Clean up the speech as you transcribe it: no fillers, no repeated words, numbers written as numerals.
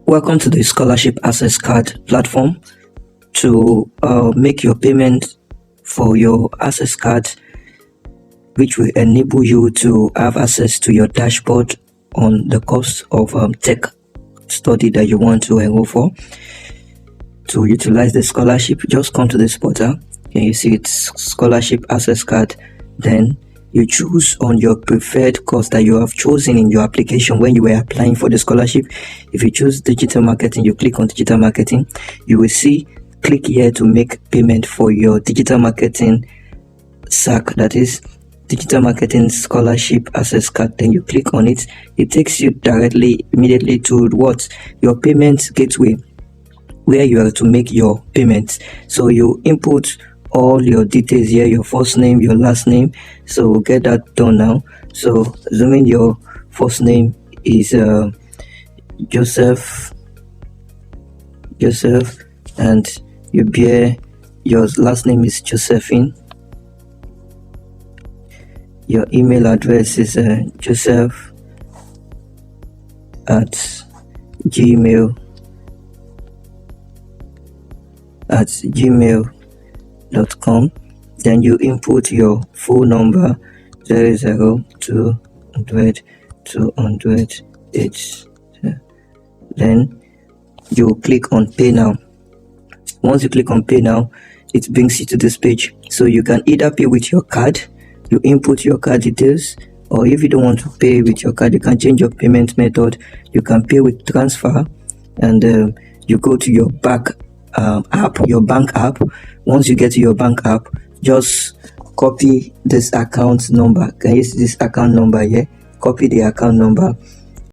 Welcome to the Scholarship Access Card platform. To make your payment for your access card, which will enable you to have access to your dashboard on the course of tech study that you want to enroll for. To utilize the scholarship, just come to this portal and you see it's Scholarship Access Card. Then you choose on your preferred course that you have chosen in your application when you were applying for the scholarship. If you choose digital marketing, you click on digital marketing. You will see click here to make payment for your digital marketing SAC, that is digital marketing scholarship access card. Then you click on it. It takes you directly immediately to what your payment gateway, where you are to make your payments. So you input all your details here, your first name, your last name. So we'll get that done now. So assuming your first name is Joseph, and you bear your last name is Josephine. Your email address is joseph at gmail.com. Then you input your phone number 00200 208. Then you click on pay now. Once you click on pay now, it brings you to this page. So you can either pay with your card, you input your card details, or if you don't want to pay with your card, you can change your payment method. You can pay with transfer, and you go to your bank app. Once you get to your bank app, just copy this account number. Can you see this account number here? Copy the account number